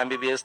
MBBS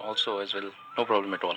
also as well. No problem at all.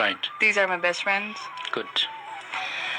Right. these are my best friends. Good.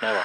Never.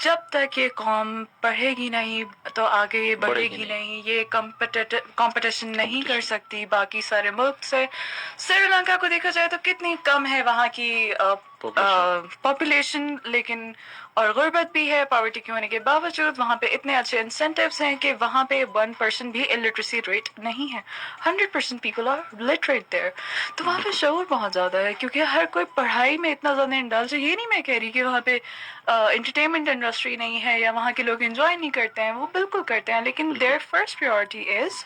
جب تک یہ قوم پڑھے گی نہیں تو آگے یہ بڑھے گی نہیں. یہ کمپٹیشن نہیں کر سکتی باقی سارے ملک سے. سری لنکا کو دیکھا جائے تو کتنی کم ہے وہاں کی پاپولیشن, لیکن اور غربت بھی ہے. پاورٹی کے ہونے کے باوجود وہاں پہ اتنے اچھے انسینٹیوز ہیں کہ وہاں پہ 1% بھی الٹریسی ریٹ نہیں ہے. 100% پیپل آر لٹریٹ دیر. تو وہاں پہ شعور بہت زیادہ ہے کیونکہ ہر کوئی پڑھائی میں اتنا زیادہ انڈلج ہے. یہ نہیں میں کہہ رہی کہ وہاں پہ انٹرٹینمنٹ انڈسٹری نہیں ہے یا وہاں کے لوگ انجوائے نہیں کرتے ہیں, وہ بالکل کرتے ہیں, لیکن their first priority is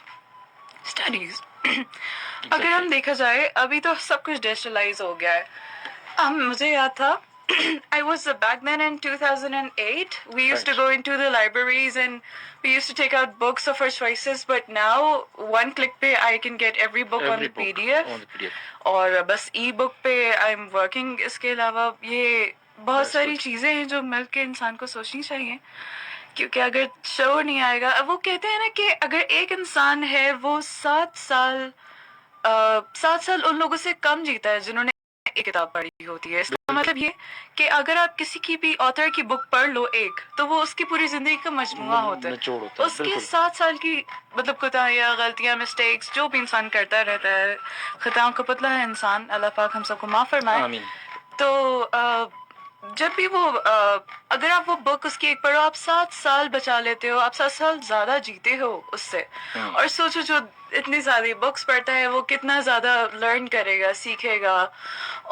studies. اگر ہم دیکھا جائے ابھی تو سب کچھ ڈیجیٹلائز ہو گیا ہے. مجھے یاد تھا I was back then in 2008 we used to go into the libraries and we used to take out books of our choices, but now one click pay I can get every book on the PDF. اور بس ای بک پہ I'm working. اس کے علاوہ یہ بہت ساری چیزیں ہیں جو مل کے انسان کو سوچنی چاہیے, کیونکہ اگر شعور نہیں آئے گا. وہ کہتے ہیں نا کہ اگر ایک انسان ہے وہ 7 سال ان لوگوں سے کم جیتا ہے جنہوں نے ایک کتاب پڑھی ہوتی ہے. اس کا مطلب یہ کہ اگر آپ کسی کی بھی آتھر کی بک پڑھ لو ایک, تو وہ اس کی پوری زندگی کا مجموعہ ہوتا ہے. اس کے 7 سال کی مطلب کوتاہیاں, غلطیاں, مسٹیکس جو بھی انسان کرتا رہتا ہے, خطاؤں کا پتلا ہے انسان, اللہ پاک ہم سب کو معاف فرمائے. تو جب بھی وہ اگر آپ وہ بک اس کی ایک پڑھو, آپ 7 سال بچا لیتے ہو, آپ 7 سال زیادہ جیتے ہو اس سے. اور سوچو جو اتنی ساری بکس پڑھتا ہے وہ کتنا زیادہ لرن کرے گا, سیکھے گا.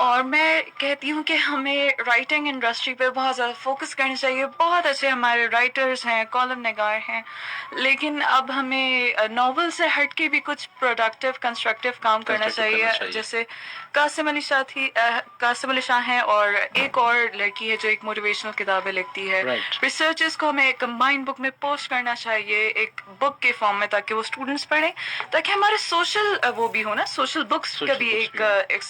اور میں کہتی ہوں کہ ہمیں رائٹنگ انڈسٹری پہ بہت زیادہ فوکس کرنا چاہیے. بہت اچھے ہمارے رائٹرز ہیں, کالم نگار ہیں, لیکن اب ہمیں ناول سے ہٹ کے بھی کچھ پروڈکٹیو کنسٹرکٹیو کام کرنا چاہیے. جیسے قاسم علی شاہ ہیں, اور ایک اور لڑکی ہے جو ایک موٹیویشنل کتابیں لکھتی ہے. ریسرچز کو ہمیں ایک کمبائنڈ بک میں پوسٹ کرنا چاہیے, ایک بک کے فارم میں, تاکہ وہ اسٹوڈنٹس پڑھیں, تاکہ ہمارے سوشل وہ بھی ہو نا, سوشل بکس کا بھی ایک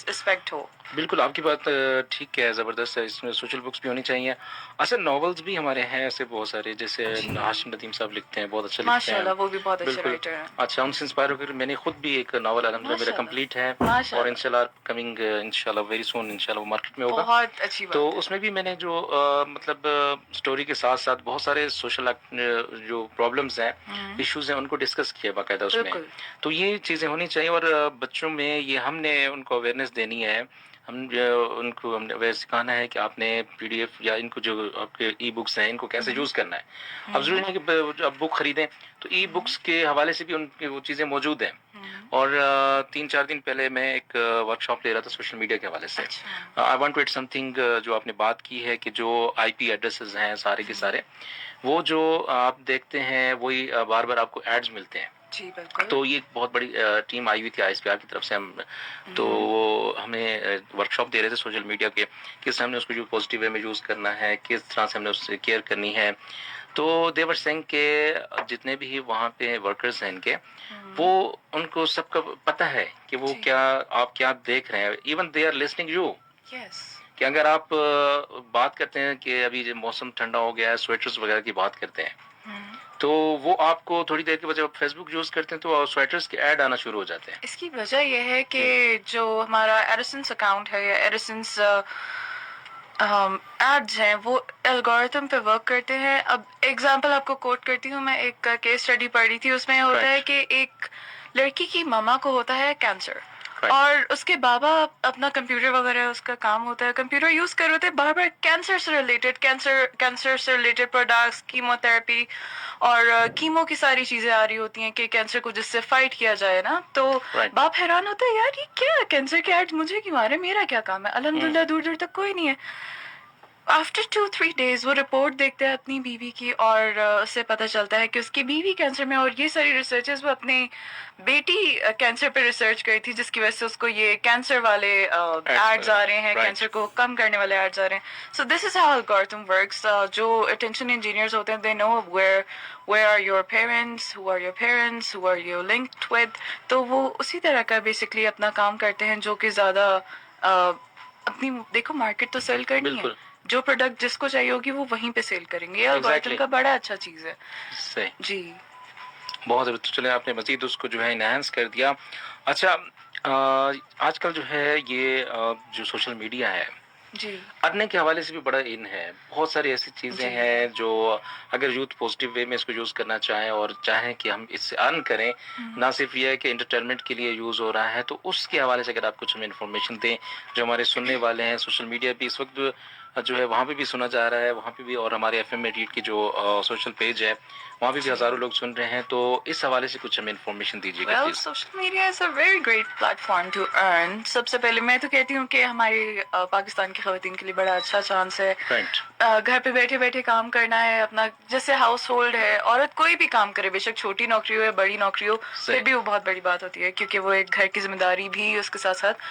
اسپیکٹ ہو. بالکل آپ کی بات ٹھیک ہے, زبردست ہے. اس میں سوشل بکس بھی ہونی چاہیے. اصل ناولز بھی ہمارے ہیں ایسے بہت سارے, جیسے ہاشم ندیم صاحب لکھتے ہیں, بہت اچھا لکھتے ہیں ماشاءاللہ, وہ بھی بہت اچھے رائٹر ہیں. اچھا, ان سے انسپائر ہو کر میں نے خود بھی ایک ناول الحمدللہ میرا کمپلیٹ ہے, اور انشاءاللہ کمنگ انشاءاللہ ویری سون انشاءاللہ وہ مارکیٹ میں ہوگا. بہت اچھی بات. تو اس میں بھی میں نے جو مطلب اسٹوری کے ساتھ ساتھ بہت سارے سوشل جو پرابلمز ہیں, ایشوز ہیں, ان کو ڈسکس کیا باقاعدہ اس میں. تو یہ چیزیں ہونی چاہیے, اور بچوں میں یہ ہم نے ان کو اویئرنیس دینی ہے. ان کو ہم نے سکھانا ہے کہ آپ نے پی ڈی ایف یا ان کو جو آپ کے ای بکس ہیں ان کو کیسے یوز کرنا ہے. اب ضروری نہیں کہ اب بک خریدیں, تو ای بکس کے حوالے سے بھی ان کی وہ چیزیں موجود ہیں. اور 3-4 دن پہلے میں ایک ورک شاپ لے رہا تھا سوشل میڈیا کے حوالے سے. I want to add something, جو آپ نے بات کی ہے کہ جو آئی پی ایڈریسز ہیں سارے کے سارے, وہ جو آپ دیکھتے ہیں وہی بار بار آپ کو ایڈز ملتے ہیں. جی بالکل. تو یہ بہت بڑی ٹیم آئی ہوئی تھی آئی ایس پی آر کی طرف سے. ہم تو وہ ہمیں ورک شاپ دے رہے تھے سوشل میڈیا کے, کس طرح ہم نے اس کو جو پازیٹیو وے میں یوز کرنا ہے, کس طرح سے ہم نے اس سے کیئر کرنی ہے. تو دیور سنگھ کے جتنے بھی وہاں پہ ورکرز ہیں ان کے, وہ ان کو سب کا پتہ ہے کہ وہ کیا آپ کیا دیکھ رہے ہیں. Even they are listening you. کہ اگر آپ بات کرتے ہیں کہ ابھی جو موسم ٹھنڈا ہو گیا ہے, سویٹرز وغیرہ کی بات کرتے ہیں, تو وہ آپ کو تھوڑی دیر کے بعد جب فیس بک یوز کرتے ہیں تو سویٹرز کے ایڈ آنا شروع ہو جاتے ہیں. اس کی وجہ یہ ہے کہ جو ہمارا ایڈسنس اکاؤنٹ ہے یا ایڈسنس ایڈز ہیں, وہ الگورتھم پہ ورک کرتے ہیں. اب ایگزامپل آپ کو کوٹ کرتی ہوں, میں ایک کیس اسٹڈی پڑھ رہی تھی, اس میں ہوتا ہے کہ ایک لڑکی کی ماما کو ہوتا ہے کینسر, اور اس کے بابا اپنا کمپیوٹر وغیرہ اس کا کام ہوتا ہے, کمپیوٹر یوز کر رہے ہوتے ہیں, بار بار کینسر سے ریلیٹڈ پروڈکٹس, کیمو تھراپی اور کیمو کی ساری چیزیں آ رہی ہوتی ہیں کہ کینسر کو جس سے فائٹ کیا جائے نا. تو باپ حیران ہوتا ہے, یار یہ کیا کینسر کے ایڈ مجھے کیوں آ رہے, میرا کیا کام ہے, الحمدللہ دور دور تک کوئی نہیں ہے. آفٹر 2-3 days وہ رپورٹ دیکھتے ہیں اپنی بیوی کی, اور اس سے پتہ چلتا ہے کہ اس کی بیوی کینسر میں, اور یہ ساری ریسرچز وہ اپنی بیٹی کینسر پہ ریسرچ کری تھی, جس کی وجہ سے اس کو یہ کینسر والے ایڈز آ رہے ہیں, کینسر کو کم کرنے والے ایڈز آ رہے ہیں. سو دس از ہاؤ الگورتھم ورکس. جو اٹینشن انجینئرز ہوتے ہیں, دے نو where are your parents, who are your parents, who are you linked with. تو وہ اسی طرح کا بیسکلی اپنا کام کرتے ہیں, جو کہ زیادہ اپنی دیکھو مارکیٹ تو سیل کرنی ہے, جو پروڈکٹ جس کو چاہیے ہوگی وہ وہیں پہ سیل کریں گے. یہ الگورتھم کا بڑا اچھا چیز ہے. صحیح, جی بہت ضرورت. چلے آپ نے مزید اس کو جو ہے انہینس کر دیا. اچھا, آج کل جو ہے یہ جو سوشل میڈیا ہے, جی ارننگ کے حوالے سے بھی بڑا ان ہے. بہت ساری ایسی چیزیں جی ہیں جو اگر یوتھ پازیٹیو وے میں اس کو یوز کرنا چاہیں اور چاہیں کہ ہم اس سے ارن کریں، نہ صرف یہ ہے کہ انٹرٹینمنٹ کے لیے یوز ہو رہا ہے، تو اس کے حوالے سے اگر آپ کچھ ہمیں انفارمیشن دیں. جو ہمارے سننے والے ہیں، سوشل میڈیا بھی اس وقت جو ہے وہاں پہ بھی سنا جا رہا ہے، وہاں پہ بھی، اور ہمارے FM88 کی جو سوشل پیج ہے وہاں پہ بھی جی ہزاروں لوگ سن رہے ہیں. تو اس حوالے سے کچھ ہمیں انفارمیشن دیجیے گا well please. Social media is a very great platform to earn. سب سے پہلے میں تو کہتی ہوں کہ ہماری پاکستان کی خواتین کے لیے بڑا اچھا چانس ہے. رائٹ. گھر پہ بیٹھے بیٹھے کام کرنا ہے اپنا. جیسے ہاؤس ہولڈ ہے، عورت کوئی بھی کام کرے، بے شک چھوٹی نوکری ہو یا بڑی نوکری ہو، پھر بھی وہ بہت بڑی بات ہوتی ہے، کیونکہ وہ ایک گھر کی ذمہ داری بھی اس کے ساتھ ساتھ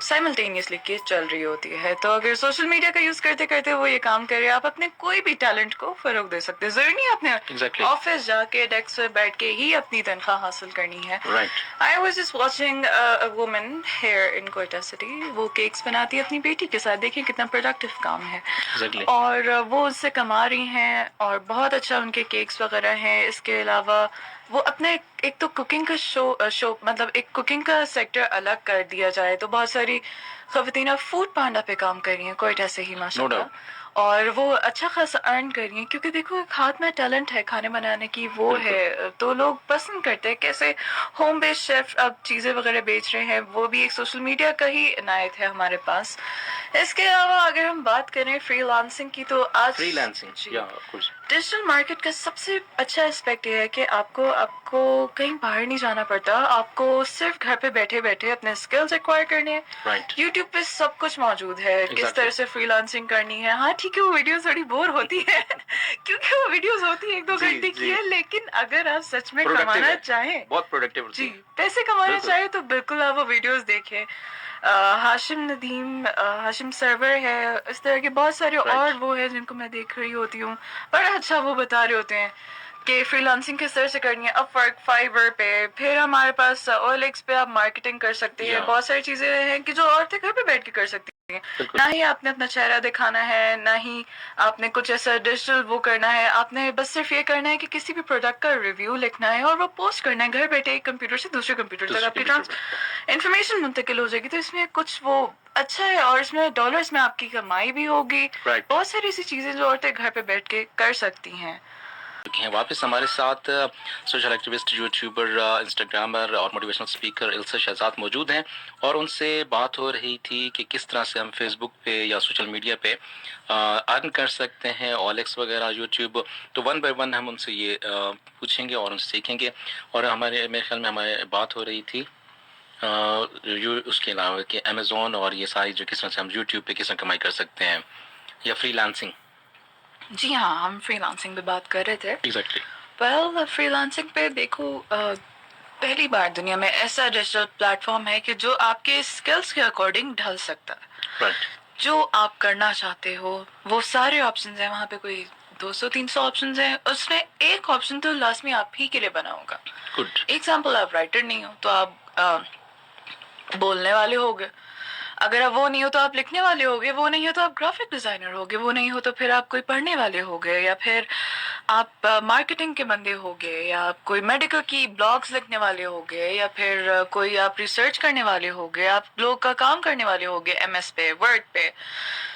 سائملٹینیسلی کی چل رہی ہوتی ہے. تو اگر سوشل میڈیا کا یوز کرتے کرتے وہ یہ کام کرے، آپ اپنے کوئی بھی ٹیلنٹ کو فروغ دے سکتے ہیں. ضروری نہیں آپ نے آفس جا کے ڈیسک پہ بیٹھ کے ہی اپنی تنخواہ حاصل کرنی ہے. I was just watching a woman here in Quetta City. وہ کیکس بناتی ہے اپنی بیٹی کے ساتھ. دیکھیں کتنا پروڈکٹیو کام ہے. اور وہ اس سے کما رہی ہیں اور بہت اچھا ان کے کیکس وغیرہ ہیں. اس کے علاوہ وہ اپنے ایک تو کوکنگ کا شو مطلب ایک کوکنگ کا سیکٹر الگ کر دیا جائے تو بہت ساری خواتین فوڈ پانڈا پہ کام کر رہی ہیں کوئٹہ سے ہی ماشاء اللہ. اور وہ اچھا خاصا ارن کر رہی ہیں، کیونکہ دیکھو ایک ہاتھ میں ٹیلنٹ ہے کھانے بنانے کی، وہ ہے تو لوگ پسند کرتے ہیں. کیسے ہوم بیس شیف اب چیزیں وغیرہ بیچ رہے ہیں، وہ بھی ایک سوشل میڈیا کا ہی عنایت ہے ہمارے پاس. اس کے علاوہ اگر ہم بات کریں فری لانسنگ کی تو آج فری لانسنگ ڈیجیٹل مارکیٹ کا سب سے اچھا اسپیکٹ یہ ہے کہ آپ کو کہیں باہر نہیں جانا پڑتا. آپ کو صرف گھر پہ بیٹھے بیٹھے اپنے اسکلز ایکوائر کرنے ہیں. یوٹیوب پہ سب کچھ موجود ہے، کس طرح سے فری لانسنگ کرنی ہے. ہاں ٹھیک ہے، وہ ویڈیوز تھوڑی بور ہوتی ہے کیونکہ وہ ویڈیوز ہوتی ہے 1-2 گھنٹے کی ہے، لیکن اگر آپ سچ میں کمانا چاہیں، بہت پروڈکٹیو جی پیسے کمانا چاہیں تو بالکل آپ وہ ویڈیوز دیکھیں. ہاشم ندیم، ہاشم سرور ہے، اس طرح کے بہت سارے اور وہ ہیں جن کو میں دیکھ رہی ہوتی ہوں. بڑا اچھا وہ بتا رہے ہوتے ہیں کہ فری لانسنگ کس طرح سے کرنی ہے. اپ ورک، فائبر پہ، پھر ہمارے پاس OLX پہ آپ مارکیٹنگ کر سکتے ہیں. بہت ساری چیزیں ہیں کہ جو عورتیں گھر پہ بیٹھ کے کر سکتی ہیں. نہ ہی آپ نے اپنا چہرہ دکھانا ہے، نہ ہی آپ نے کچھ ایسا ڈیجیٹل وہ کرنا ہے. آپ نے بس صرف یہ کرنا ہے کہ کسی بھی پروڈکٹ کا ریویو لکھنا ہے اور وہ پوسٹ کرنا ہے گھر بیٹھے. ایک کمپیوٹر سے دوسرے کمپیوٹر تک آپ کی انفارمیشن منتقل ہو جائے گی. تو اس میں کچھ وہ اچھا ہے اور اس میں ڈالرز میں آپ کی کمائی بھی ہوگی. بہت ساری ایسی چیزیں جو عورتیں گھر پہ بیٹھ کے کر سکتی ہیں. واپس ہمارے ساتھ سوشل ایکٹیوسٹ، یوٹیوبر، انسٹاگرامر اور موٹیویشنل اسپیکر السا شہزاد موجود ہیں، اور ان سے بات ہو رہی تھی کہ کس طرح سے ہم فیس بک پہ یا سوشل میڈیا پہ ارن کر سکتے ہیں، OLX وغیرہ، یوٹیوب. تو 1 by 1 ہم ان سے یہ پوچھیں گے اور ان سے سیکھیں گے. اور میرے خیال میں ہماری بات ہو رہی تھی اس کے علاوہ کہ امیزون اور یہ ساری جو کس طرح سے ہم یوٹیوب پہ کس طرح کمائی کر سکتے ہیں، یا فری لانسنگ. جی ہاں، ہم فری لانسنگ پہ بات کر رہے تھے. ویل فری لانسنگ پہ دیکھو، پہلی بار دنیا میں ایسا ڈیجیٹل پلیٹ فارم ہے کہ جو آپ کے اسکلز کے اکارڈنگ ڈھل سکتا ہے. جو آپ کرنا چاہتے ہو وہ سارے آپشنز ہیں وہاں پہ. کوئی 200-300 آپشنز ہیں، اس میں ایک آپشن تو لازمی آپ ہی کے لیے بنا ہوگا. ایگزامپل، آپ رائٹر نہیں ہو تو آپ بولنے والے ہوگے. اگر آپ وہ نہیں ہو تو آپ لکھنے والے ہوگے. وہ نہیں ہو تو آپ گرافک ڈیزائنر ہوگے. وہ نہیں ہو تو پھر آپ کوئی پڑھنے والے ہوگے، یا پھر آپ مارکیٹنگ کے بندے ہوگے، یا آپ کوئی میڈیکل کی بلاگز لکھنے والے ہوگے، یا پھر کوئی آپ ریسرچ کرنے والے ہوگے. آپ لوگ کا کام کرنے والے ہوگے MS پہ، ورڈ پہ،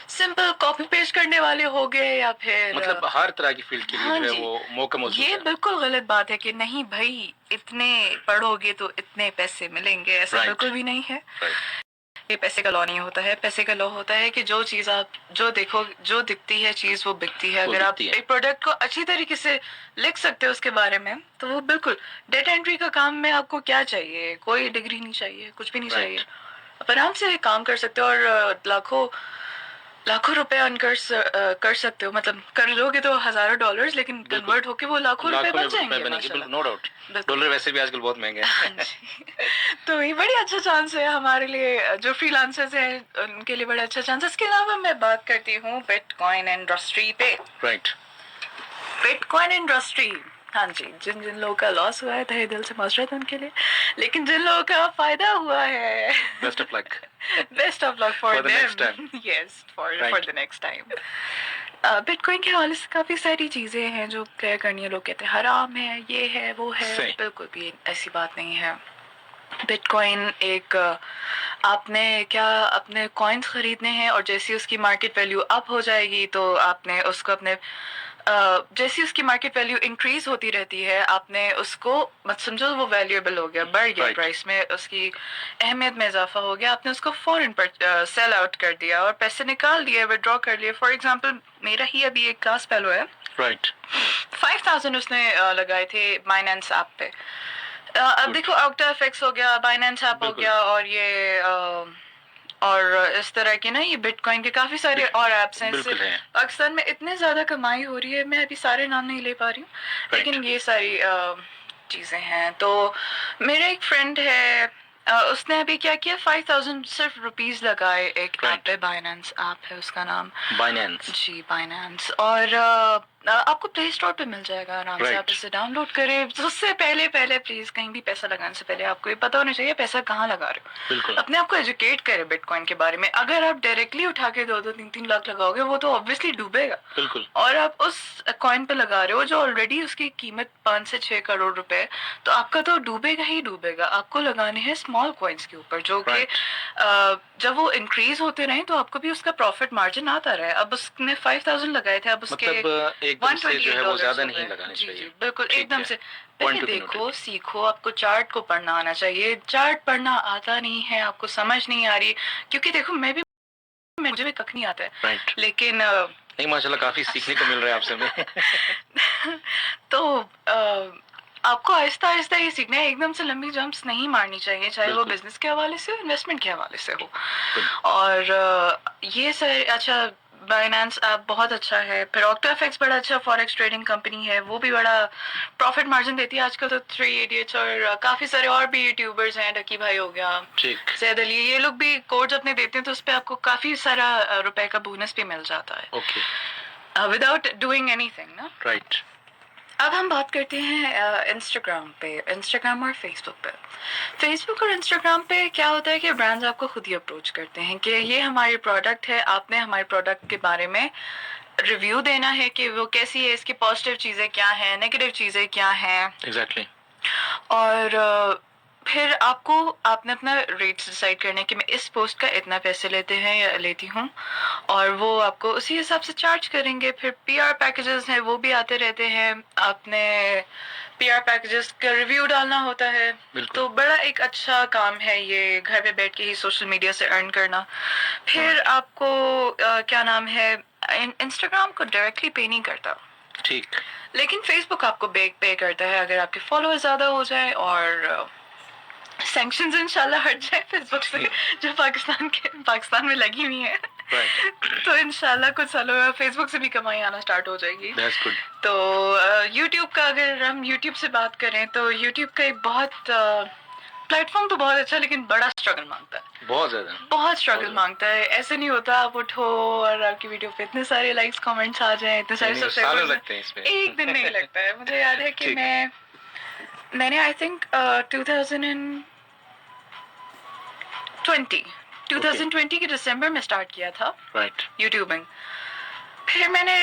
سمپل کاپی پیسٹ کرنے والے ہوگے، یا پھر مطلب ہر طرح کی فیلڈ کے لیے جو ہے وہ موقع موجود ہے. یہ بالکل غلط بات ہے کہ نہیں بھائی اتنے پڑھو گے تو اتنے پیسے ملیں گے. ایسا بالکل بھی نہیں ہے. یہ پیسے کا لا نہیں ہوتا ہے. پیسے کا لا ہوتا ہے کہ جو چیز آپ جو دیکھو، جو دکھتی ہے چیز وہ بکتی ہے. اگر آپ ایک پروڈکٹ کو اچھی طریقے سے لکھ سکتے ہو اس کے بارے میں تو وہ بالکل. ڈیٹا انٹری کا کام میں آپ کو کیا چاہیے؟ کوئی ڈگری نہیں چاہیے، کچھ بھی نہیں چاہیے. آپ آرام سے کام کر سکتے ہو اور لاکھوں روپے ارن کر سکتے ہو. مطلب کر لو گے تو ہزاروں ڈالرز، لیکن کنورٹ ہو کے وہ لاکھوں روپے بن جائیں گے. No doubt. ڈالر ویسے بھی آج کل بہت مہنگے ہیں. تو یہ بڑی اچھا چانس ہے ہمارے لیے جو فری لانسرز ہیں، ان کے لیے بڑا اچھا چانس ہے. اس کے علاوہ میں بات کرتی ہوں بٹ کوائن انڈسٹری پہ. بٹ کوائن انڈسٹری، ہاں جی، جن لوگوں کا لاس ہوا ہے تہہ دل سے معذرت ان کے لیے، لیکن جن لوگوں کا فائدہ ہوا ہے، best of luck. Best of luck for them. Yes, for the next time. Bitcoin کے حوالے سے کافی ساری چیزیں ہیں جو کیا کرنی ہے. لوگ کہتے ہیں حرام ہے، یہ ہے، وہ ہے. بالکل بھی ایسی بات نہیں ہے. بٹ کوائن ایک آپ نے کیا اپنے کوائنس خریدنے ہیں اور جیسی اس کی مارکیٹ ویلیو اپ ہو جائے گی تو آپ نے اس کو اپنے جیسی اس کی مارکیٹ ویلیو انکریز ہوتی رہتی ہے آپ نے اس کو مت سمجھو وہ ویلیویبل ہو گیا بڑھ گیا پرائس میں اس کی اہمیت میں اضافہ ہو گیا آپ نے اس کو فوراً پر سیل آؤٹ کر دیا اور پیسے نکال دیے ودرا کر لیے فار ایگزامپل میرا ہی ابھی ایک کلاس فیلو ہے رائٹ 5000 اس نے لگائے تھے بائنینس ایپ پہ اب دیکھو آکٹا ایفیکس ہو گیا بائنینس ایپ ہو گیا اور یہ اور اس طرح کے نا یہ بٹ کوائن کے کافی سارے اور ایپس ہیں اس سے پاکستان میں اتنے زیادہ کمائی ہو رہی ہے میں ابھی سارے نام نہیں لے پا رہی ہوں لیکن یہ ساری چیزیں ہیں تو میرے ایک فرینڈ ہے اس نے ابھی کیا کیا 5000 صرف روپیز لگائے ایک ایپ پہ بائنینس ایپ ہے اس کا نام بائنینس جی بائنینس اور آپ کو پلے اسٹور پہ مل جائے گا آرام سے آپ اسے ڈاؤن لوڈ کریں اس سے پہلے پلیز کہیں بھی پیسہ لگانے سے پہلے آپ کو یہ پتا ہونا چاہیے پیسہ کہاں لگا رہے ہو اپنے آپ کو ایجوکیٹ کرے بٹ کوائن کے بارے میں اگر آپ ڈائریکٹلی اٹھا کے 2-3 لاکھ لگاؤ گے وہ تو آبویسلی ڈوبے گا بالکل اور آپ اس کوائن پہ لگا رہے ہو جو آلریڈی اس کی قیمت 5 سے 6 کروڑ روپے تو آپ کا تو ڈوبے گا ہی ڈوبے گا آپ کو لگانے ہیں اسمال کوائنس کے اوپر جو کہ جب وہ انکریز ہوتے رہیں تو آپ کو بھی اس کا پروفٹ مارجن آتا رہے اب اس نے 5000 لگائے تھے اب اس کے ایک دم سے جو ہے وہ زیادہ نہیں لگانے چاہیے جی بالکل ایک دم سے پہلے دیکھو سیکھو آپ کو چارٹ کو پڑھنا آنا چاہیے چارٹ پڑھنا آتا نہیں ہے آپ کو سمجھ نہیں آ رہی کیونکہ دیکھو مجھے بھی ککھ نہیں آتا ہے لیکن نہیں ماشاءاللہ کافی سیکھنے کو مل رہا ہے آپ سے ہمیں تو آپ کو آہستہ آہستہ یہ سیکھنا ہے ایک دم سے لمبی جمپس نہیں مارنی چاہیے چاہے وہ بزنس کے حوالے سے ہو انویسٹمنٹ کے حوالے سے ہو اور یہ سر اچھا بائنانس ایپ بہت اچھا ہے پھر آکٹا ایفیکس بڑا اچھا فوریکس ٹریڈنگ کمپنی ہے وہ بھی بڑا پروفٹ مارجن دیتی ہے آج کل تو 3 ایڈیٹس اور کافی سارے اور بھی یوٹیوبرز ہیں ڈکی بھائی ہو گیا سید علی یہ لوگ بھی کوڈز اپنے دیتے ہیں تو اس پہ آپ کو کافی سارا روپے کا بونس بھی مل جاتا ہے وداؤٹ ڈوئنگ اینی تھنگ نا رائٹ اب ہم بات کرتے ہیں انسٹاگرام پہ انسٹاگرام اور فیس بک پہ فیس بک اور انسٹاگرام پہ کیا ہوتا ہے کہ برانڈز آپ کو خود ہی اپروچ کرتے ہیں کہ یہ ہماری پروڈکٹ ہے آپ نے ہمارے پروڈکٹ کے بارے میں ریویو دینا ہے کہ وہ کیسی ہے اس کی پازیٹیو چیزیں کیا ہیں نیگیٹو چیزیں کیا ہیں ایگزیکٹلی اور پھر آپ نے اپنا ریٹس ڈیسائیڈ کرنے کہ میں اس پوسٹ کا اتنا پیسے لیتے ہیں یا لیتی ہوں اور وہ آپ کو اسی حساب سے چارج کریں گے پھر پی آر پیکیجز ہیں وہ بھی آتے رہتے ہیں آپ نے پی آر پیکیجز کا ریویو ڈالنا ہوتا ہے تو بڑا ایک اچھا کام ہے یہ گھر پہ بیٹھ کے ہی سوشل میڈیا سے ارن کرنا پھر آپ کو کیا نام ہے انسٹاگرام کو ڈائریکٹلی پے نہیں کرتا ٹھیک لیکن فیس بک آپ کو پے کرتا ہے اگر آپ کے فالوور زیادہ ہو جائے اور سینکشنز انشاءاللہ ہٹ جائے فیس بک سے جو پاکستان میں لگی ہوئی ہیں تو انشاءاللہ کچھ سالوں میں فیس بک سے بھی کمائی آنا سٹارٹ ہو جائے گی تو یوٹیوب کا اگر ہم یوٹیوب سے بات کریں تو یوٹیوب کا ایک بہت پلیٹ فارم تو بہت اچھا لیکن بڑا اسٹرگل مانگتا ہے بہت اسٹرگل مانگتا ہے ایسے نہیں ہوتا آپ اٹھو اور آپ کی ویڈیو پہ اتنے سارے لائکس کمنٹس آ جائیں اتنے سارے سبسکرائبرز ایک دن نہیں لگتا ہے مجھے یاد ہے کہ میں نے آئی تھنک 2020 کے دسمبر میں اسٹارٹ کیا تھا یوٹیوبنگ پھر میں نے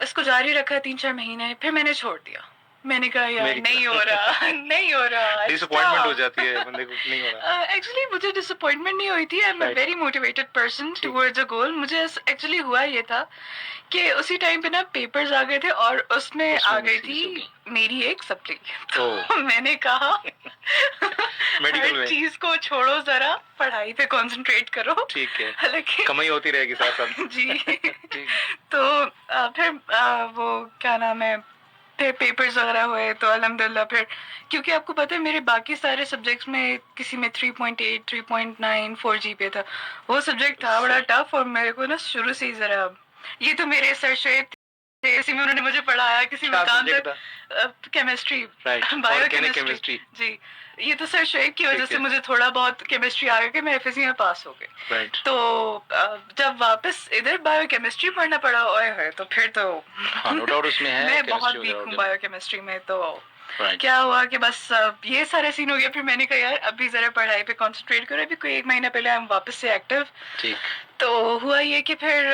اس کو جاری رکھا 3-4 مہینے پھر میں نے چھوڑ دیا میں نے کہا یار نہیں ہو رہا ڈس اپوائنٹمنٹ ہو جاتی ہے بندے کو نہیں ہو رہا ایکچولی مجھے ڈس اپوائنٹمنٹ نہیں ہوئی تھی I am a very motivated person towards a goal مجھے ایکچولی ہوا یہ تھا کہ اسی ٹائم پہ نا پیپرز آ گئے تھے اور اس میں آ گئی تھی میری ایک سپلی تو میں نے کہا ہر چیز کو چھوڑو ذرا پڑھائی پہ کنسنٹریٹ کرو ٹھیک ہے حالانکہ کمائی ہوتی رہے گی ساتھ ساتھ جی تو پھر وہ کیا نام ہے پھر پیپرز وغیرہ ہوئے تو الحمدللہ پھر کیونکہ آپ کو پتا ہے میرے باقی سارے سبجیکٹس میں کسی میں 3.8 3.9 4 جی پہ تھا وہ سبجیکٹ تھا بڑا ٹف اور میرے کو نا شروع سے ہی ذرا یہ تو میرے سر شعیب تھے اسی میں انہوں نے مجھے پڑھایا کسی مقام تک کیمسٹری بایو کیمسٹری جی یہ تو سر شعیب کی وجہ سے مجھے تھوڑا بہت کیمسٹری آ گیا کہ میں ایف ایس سی میں پاس ہو گئی تو جب واپس ادھر بایو کیمسٹری پڑھنا پڑا اوئے تو پھر تو میں بہت ویک ہوں بایو کیمسٹری میں تو کیا ہوا کہ بس یہ سارے سین ہو گیا پھر میں نے کہا یار ابھی ذرا پڑھائی پہ کنسنٹریٹ کرو ابھی کوئی 1 مہینہ پہلے ہم واپس سے ایکٹیو تو ہوا یہ کہ پھر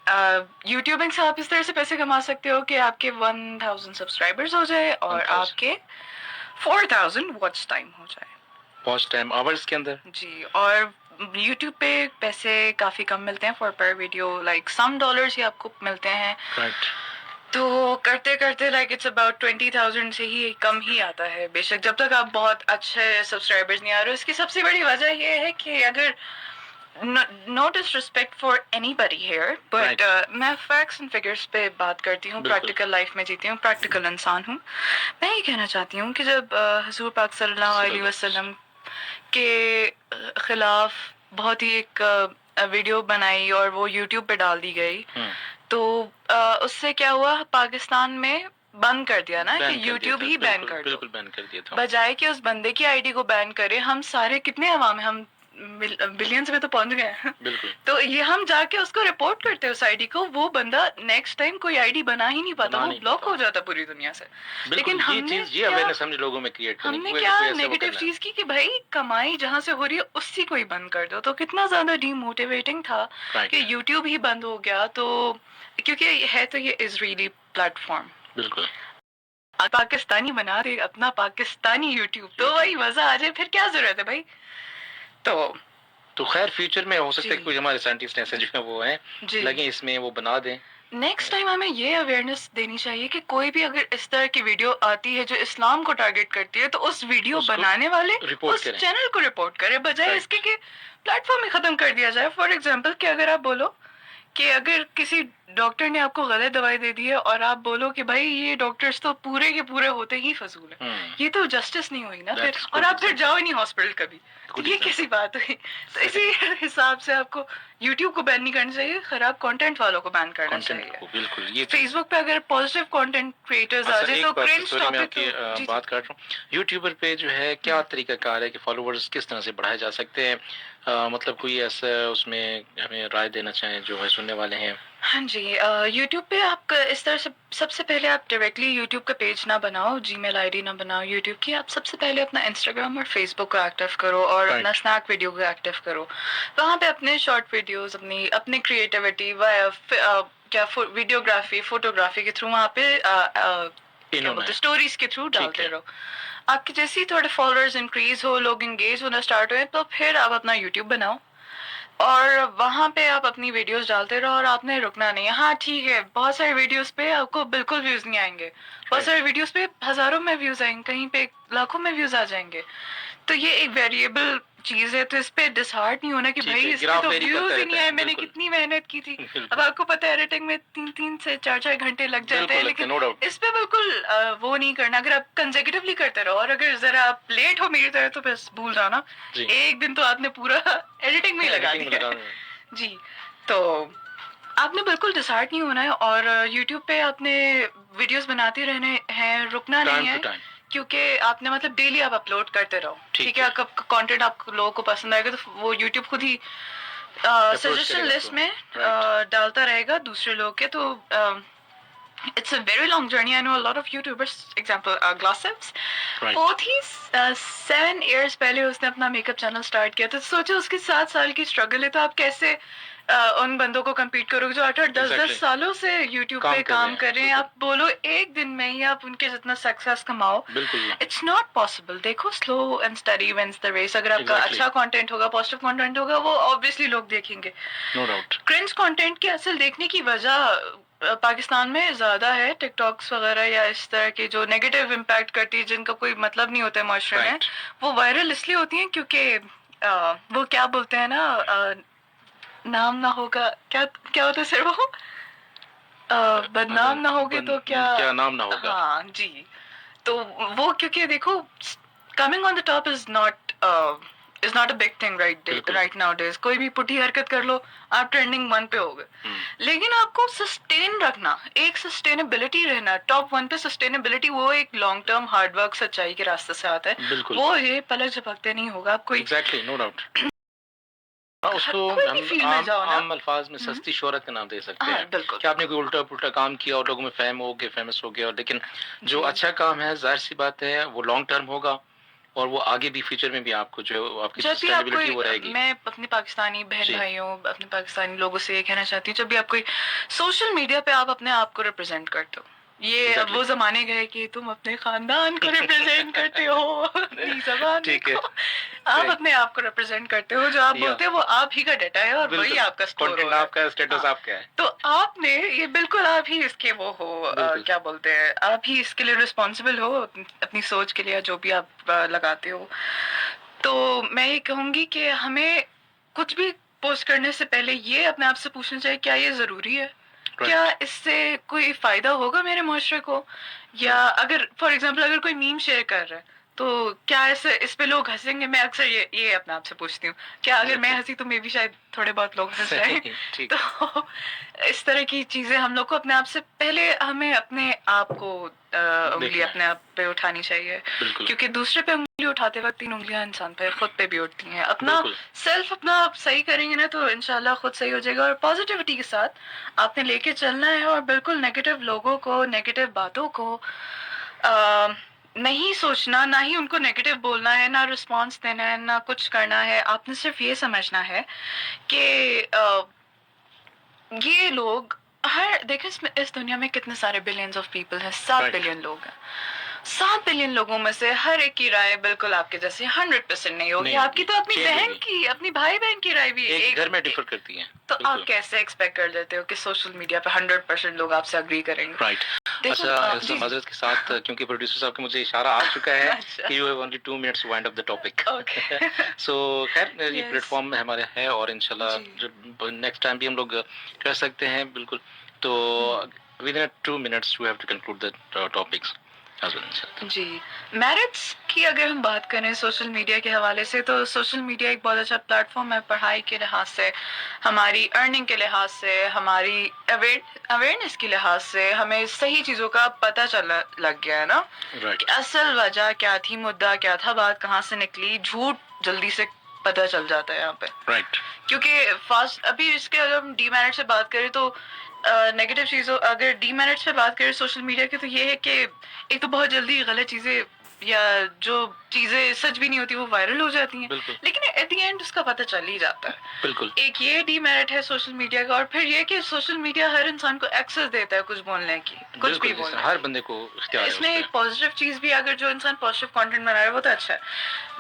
یوٹیوبنگ سے آپ اس طرح سے پیسے کما سکتے ہو کہ آپ کے 1000 سبسکرائبرز ہو جائے اور آپ کے 4000 واچ ٹائم ہو جائے واچ ٹائم آورز کے اندر. جی. اور یوٹیوب پہ پیسے کافی کم ملتے ہیں for per video, like some dollars ہی آپ کو ملتے ہیں. رائٹ. تو کرتے کرتے لائک اٹس اباؤٹ 20,000 سے ہی کم ہی آتا ہے بے شک، جب تک آپ بہت اچھے سبسکرائبرز نہیں آ رہے. اس کی سب سے بڑی وجہ یہ ہے کہ اگر no disrespect for anybody here, but میں فیکٹس اینڈ فگرس پہ بات کرتی ہوں، پریکٹیکل لائف میں جیتی ہوں، پریکٹیکل انسان ہوں. میں یہ کہنا چاہتی ہوں کہ جب حضور پاک صلی اللہ علیہ وسلم کے خلاف بہت ہی ایک ویڈیو بنائی اور وہ یوٹیوب پہ ڈال دی گئی، تو اس سے کیا ہوا، پاکستان میں بند کر دیا نا، کہ یوٹیوب ہی بین کر دو. بالکل بین کر دیا تھا. بجائے کہ اس بندے کی آئی ڈی کو بین کرے، ہم سارے کتنے عوام ہیں، ہم بلینز میں تو پہنچ گئے ہیں. بالکل. تو یہ ہم جا کے اس کو رپورٹ کرتے اس آئی ڈی کو، وہ بندہ نیکسٹ ٹائم کوئی آئی ڈی بنا ہی نہیں پاتا، وہ بلاک ہو جاتا پوری دنیا سے. لیکن یہ اویئرنیس ہم نے لوگوں میں کریٹ کرنی ہم نے کیا نیگیٹو چیز کی کہ بھائی کمائی جہاں سے ہو رہی ہے اسی کو ہی بند کر دو. تو کتنا زیادہ ڈی موٹیویٹنگ تھا کہ یوٹیوب ہی بند ہو گیا. تو کیونکہ ہے تو یہ اسرائیلی پلیٹ فارم، بالکل پاکستانی بنا رہے اپنا پاکستانی یوٹیوب، تو وہی مزہ آ جائے، پھر کیا ضرورت ہے بھائی. تو خیر فیوچر میں ہو سکتا ہے کچھ ہمارے سائنٹسٹ ایسے جو ہیں وہ ہیں لگیں اس میں وہ بنا دیں. نیکسٹ ٹائم ہمیں یہ اویئرنیس دینی چاہیے کہ کوئی بھی اگر اس طرح کی ویڈیو آتی ہے جو اسلام کو ٹارگٹ کرتی ہے، تو اس ویڈیو بنانے والے اس چینل کو رپورٹ کرے، بجائے اس کے کہ پلیٹ فارم ہی ختم کر دیا جائے. فار ایگزامپل کہ اگر آپ بولو کہ اگر کسی ڈاکٹر نے آپ کو غلط دوائی دے دی ہے اور آپ بولو کہ بھائی یہ ڈاکٹرز تو پورے کے پورے ہوتے ہی فضول ہیں، یہ تو جسٹس نہیں ہوئی نا پھر، اور آپ پھر جاؤ ہی نہیں ہاسپٹل کبھی. تو یہ کیسی بات ہوئی؟ تو اسی حساب سے آپ کو یوٹیوب کو بین نہیں کرنا چاہیے، خراب کانٹینٹ والوں کو بین کرنا چاہیے. بالکل. یہ فیس بک پہ اگر پازیٹیو کانٹینٹ کریٹرز آ جائے تو کرنج ٹاپک کی بات کر رہا ہوں، یوٹیوبر پہ جو ہے کیا طریقہ کار ہے کہ فالوورز کس طرح سے بڑھائے جا سکتے ہیں؟ مطلب کوئی ایسا اس میں ہمیں رائے دینا چاہیں جو ہے سننے والے ہیں. ہاں جی. یوٹیوب پہ آپ اس طرح سے سب سے پہلے آپ ڈائریکٹلی یوٹیوب کا پیج نہ بناؤ، جی میل آئی ڈی نہ بناؤ یوٹیوب کی. آپ سب سے پہلے اپنا انسٹاگرام اور فیس بک کو ایکٹیو کرو اور اپنا اسنیک ویڈیو کو ایکٹیو کرو. وہاں پہ اپنے شارٹ ویڈیوز، اپنی کریٹیوٹی، کیا ویڈیوگرافی، فوٹوگرافی کے تھرو وہاں پہ کیا بولتے اسٹوریز کے تھرو ڈالتے رہو. آپ کے جیسے ہی تھوڑے فالوورز انکریز ہو، لوگ انگیج ہونا اسٹارٹ ہوئے، تو پھر آپ اپنا یوٹیوب بناؤ اور وہاں پہ آپ اپنی ویڈیوز ڈالتے رہو اور آپ نے رکنا نہیں ہے. ہاں ٹھیک ہے، بہت سارے ویڈیوز پہ آپ کو بالکل ویوز نہیں آئیں گے، بہت سارے ویڈیوز پہ ہزاروں میں ویوز آئیں گے، کہیں پہ لاکھوں میں ویوز آ جائیں گے. تو یہ ایک ویریبل چیز ہے، تو اس پہ ڈسہارٹ نہیں ہونا کہ بھائی اس پہ تو ویوز ہی نہیں آئے، میں نے کتنی محنت کی تھی. اب آپ کو پتہ ہے ایڈیٹنگ میں 3 سے 4 گھنٹے لگ جاتے ہیں، لیکن اس پہ بالکل وہ نہیں کرنا. اگر آپ کنزیکیٹولی کرتے رہو، اور اگر ذرا آپ لیٹ ہو میری طرح تو بس بھول جانا، ایک دن تو آپ نے پورا ایڈیٹنگ میں لگا دیا. جی. تو آپ نے بالکل ڈسہارٹ نہیں ہونا ہے، اور یوٹیوب پہ آپ نے ویڈیوز بناتے رہنے ہیں، رکنا نہیں ہے، کیونکہ آپ نے مطلب ڈیلی آپ اپلوڈ کرتے رہو. ٹھیک ہے، آپ کانٹینٹ آپ لوگوں کو پسند آئے گا تو وہ یوٹیوب خود ہی سجیشن لسٹ میں ڈالتا رہے گا دوسرے لوگ کے. تو it's a very long journey. I know a lot of YouTubers, example Glossivs. بہت ہی 7 years پہلے اس نے اپنا میک اپ چینل اسٹارٹ کیا تھا. سوچو اس کی 7 سال کی اسٹرگل ہے، تو آپ کیسے ان بندوں کو کمپیٹ کرو گے جو 8-10 سالوں سے یوٹیوب پہ کام کر رہے ہیں. آپ بولو ایک دن میں ہی آپ ان کے جتنا سکسیس کماؤ، اٹس ناٹ پاسبل. دیکھو slow and steady wins the race. اگر آپ کا اچھا کانٹینٹ ہوگا، پازیٹیو کانٹینٹ ہوگا، وہ آبویسلی لوگ دیکھیں گے. کرنج کانٹینٹ کی اصل دیکھنے کی وجہ پاکستان میں زیادہ ہے، ٹک ٹاکس وغیرہ یا اس طرح کی جو نیگیٹو امپیکٹ کرتی ہے، جن کا کوئی مطلب نہیں ہوتا ہے معاشرے میں، وہ وائرل اس لیے ہوتی ہیں کیونکہ وہ کیا بولتے ہیں نا، نام نہ ہوگا، کیا ہوتا ہے سر، وہ بدنام نہ ہوگے تو کیا نام نہ ہوگا. ہاں جی. تو وہ کیونکہ دیکھو coming on the top is not a big thing right nowadays. کوئی بھی پٹھی حرکت کر لو، آپ ٹرینڈنگ 1 پہ ہو گئے. لیکن آپ کو سسٹین رکھنا، ایک سسٹینیبلٹی رہنا ٹاپ 1 پہ. سسٹینیبلٹی وہ ایک لانگ ٹرم ہارڈ ورک سچائی کے راستے سے آتا ہے، وہ یہ پلک جھپکتے نہیں ہوگا. آپ کوئی نو ڈاؤٹ اس کو عام الفاظ میں سستی شہرت کا نام دے سکتے ہیں کہ آپ نے کوئی الٹا پلٹا کام کیا اور لوگوں میں فیمس ہو گیا. لیکن جو اچھا کام ہے، ظاہر سی بات ہے، وہ لانگ ٹرم ہوگا اور وہ آگے بھی فیوچر میں بھی آپ کو جو آپ کی سسٹینیبلٹی وہ رہے گی. میں اپنے پاکستانی بہن بھائیوں، اپنے پاکستانی لوگوں سے یہ کہنا چاہتی ہوں، جب بھی آپ کوئی سوشل میڈیا پہ آپ اپنے آپ کو ریپرزینٹ کرتے ہو، یہ اب وہ زمانے گئے کہ تم اپنے خاندان کو ریپرزینٹ کرتے ہو اپنی زبان کو, آپ اپنے آپ کو ریپرزینٹ کرتے ہو, جو آپ بولتے ہیں وہ آپ ہی کا ڈیٹا ہے اور وہی آپ کا اسٹور ہو رہا ہے, آپ کا اسٹیٹس آپ کا ہے. تو آپ نے یہ بالکل آپ ہی اس کے وہ ہو, کیا بولتے ہیں, آپ ہی اس کے لیے رسپانسبل ہو اپنی سوچ کے لیے جو بھی آپ لگاتے ہو. تو میں یہ کہوں گی کہ ہمیں کچھ بھی پوسٹ کرنے سے پہلے یہ اپنے آپ سے پوچھنا چاہیے کیا یہ ضروری ہے, کیا اس سے کوئی فائدہ ہوگا میرے معاشرے کو, یا اگر فار ایگزامپل اگر کوئی میم شیئر کر رہا ہے تو کیا اس پہ لوگ ہنسیں گے. میں اکثر یہ اپنے آپ سے پوچھتی ہوں, کیا اگر میں ہنسی تو میں بھی شاید تھوڑے بہت لوگ ہنس جائیں. تو اس طرح کی چیزیں ہم لوگ کو اپنے آپ سے پہلے ہمیں اپنے آپ کو انگلی اپنے آپ پہ اٹھانی چاہیے, کیونکہ دوسرے پہ انگلی اٹھاتے وقت 3 انگلیاں انسان پہ خود پہ بھی اٹھتی ہیں. اپنا سیلف اپنا آپ صحیح کریں گے نا تو انشاءاللہ خود صحیح ہو جائے گا. اور پازیٹیوٹی کے ساتھ آپ نے لے کے چلنا ہے, اور بالکل نیگیٹو لوگوں کو, نیگیٹو باتوں کو نہیں سوچنا, نہ ہی ان کو نیگیٹو بولنا ہے, نہ رسپانس دینا ہے, نہ کچھ کرنا ہے. آپ نے صرف یہ سمجھنا ہے کہ یہ لوگ دیکھیں اس دنیا میں کتنے سارے بلینز آف پیپل ہیں, 7 بلین لوگ ہیں. 7 بلین لوگوں میں سے ہر ایک کی رائے بالکل آپ کے جیسے 100% نہیں ہوگی. آپ کی تو اپنی بہن کی, اپنی بھائی بہن کی رائے بھی ایک گھر میں ڈیفر کرتی ہیں. تو آپ کیسے ایکسپیکٹ کر لیتے ہو کہ سوشل میڈیا پہ 100% لوگ آپ سے اگری کریں گے؟ رائٹ. اچھا, معذرت کے ساتھ کیونکہ پروڈیوسر صاحب کا مجھے اشارہ آ چکا ہے کہ you have only 2 minutes to wind up the topic. So خیر یہ پلیٹ فارم ہمارے ہے اور انشاءاللہ نیکسٹ ٹائم بھی ہم لوگ کر سکتے ہیں. بالکل. تو within 2 minutes we have to conclude the topics. جی, میرٹس کی اگر ہم بات کریں سوشل میڈیا کے حوالے سے, تو سوشل میڈیا ایک بہت اچھا پلیٹ فارم ہے پڑھائی کے لحاظ سے, ہماری ارننگ کے لحاظ سے, ہماری اویئرنیس کے لحاظ سے. ہمیں صحیح چیزوں کا پتہ لگ گیا ہے نا, کہ اصل وجہ کیا تھی, مدعا کیا تھا, بات کہاں سے نکلی. جھوٹ جلدی سے پتہ چل جاتا ہے یہاں پہ, کیونکہ ابھی اس کے اگر ہم ڈی میرٹ سے بات کریں تو نیگیٹو چیزوں, اگر ڈی میرٹ سے بات کریں سوشل میڈیا کی, تو یہ ہے کہ ایک تو بہت جلدی غلط چیزیں یا جو چیزیں سچ بھی نہیں ہوتی وہ وائرل ہو جاتی ہیں, لیکن ایٹ دی اینڈ اس کا پتہ چل ہی جاتا ہے. بالکل. ایک یہ ڈی میرٹ ہے سوشل میڈیا کا, اور پھر یہ کہ سوشل میڈیا ہر انسان کو ایکسس دیتا ہے کچھ بولنے کی, کچھ بھی بولنے کی. ہر بندے کو اختیار ہے. اس میں ایک پازیٹیو چیز بھی, اگر جو انسان پازیٹیو کانٹینٹ بنا رہا ہے وہ تو اچھا ہے,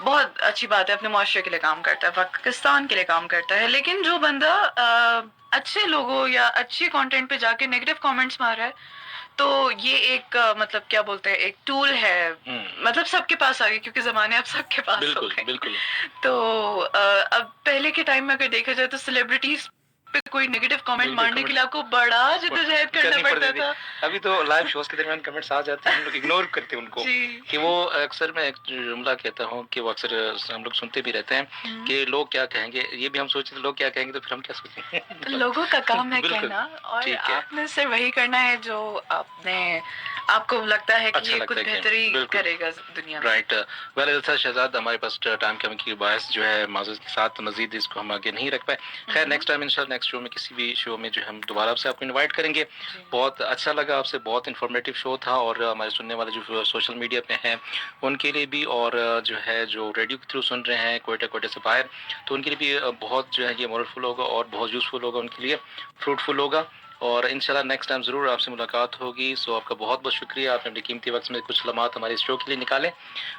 بہت اچھی بات ہے, اپنے معاشرے کے لیے کام کرتا ہے, پاکستان کے لیے کام کرتا ہے. لیکن جو بندہ اچھے لوگوں یا اچھے کانٹینٹ پہ جا کے نیگیٹو کامنٹس مار رہا ہے, تو یہ ایک مطلب کیا بولتے ہیں, ایک ٹول ہے, مطلب سب کے پاس آ گیا, کیونکہ زمانے اب سب کے پاس ہو گئے. بالکل. تو اب پہلے کے ٹائم میں اگر دیکھا جائے تو سیلیبریٹیز پہ کوئی نیگیٹو کمنٹ مارنے کے لیے آپ کو بڑا جدوجہد کرنا پڑتا تھا. ابھی تو لائیو شوز کے درمیان کمنٹس آ جاتے ہیں, ہم لوگ اگنور کرتے ہیں ان کو, کہ وہ اکثر میں ایک جملہ کہتا ہوں کہ وہ اکثر ہم لوگ سنتے بھی رہتے ہیں کہ لوگ کیا کہیں گے. یہ بھی ہم سوچتے ہیں لوگ کیا کہیں گے, تو پھر ہم کیا سوچیں گے. لوگوں کا کام ہے کہنا, اور آپ نے صرف وہی کرنا ہے جو آپ کو لگتا ہے کہ یہ کچھ بہتری کرے گا دنیا میں. رائٹ. ویل شہزاد, ہمارے پاس ٹائم کمی کی باعث جو ہے معذرت کے ساتھ مزید اس کو ہم آگے نہیں رکھ پائے. خیر نیکسٹ ٹائم انشاءاللہ نیکسٹ شو میں, کسی بھی شو میں جو ہم دوبارہ آپ سے آپ کو انوائٹ کریں گے. بہت اچھا لگا آپ سے, بہت انفارمیٹیو شو تھا, اور ہمارے سننے والے جو سوشل میڈیا پہ ہیں ان کے لیے بھی, اور جو ہے جو ریڈیو کے تھرو سن رہے ہیں کوئٹہ سے باہر, تو ان کے لیے بھی بہت جو ہے یہ مورفل ہوگا اور بہت یوزفل ہوگا, ان کے لیے فروٹفل ہوگا. اور انشاءاللہ نیکسٹ ٹائم ضرور آپ سے ملاقات ہوگی. سو آپ کا بہت بہت شکریہ, آپ نے اپنے قیمتی وقت میں کچھ لمحات ہمارے اس شو کے لیے نکالے.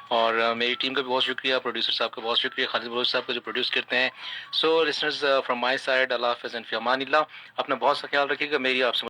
اور میری ٹیم کا بھی بہت شکریہ, پروڈیوسر صاحب کا بہت شکریہ, خالد بلوچ صاحب کا جو پروڈیوس کرتے ہیں. سو لسنرز فرام مائی سائڈ, اللہ حافظ اینڈ فی امان اللہ. اپنا بہت سا خیال رکھیے گا. میری آپ سے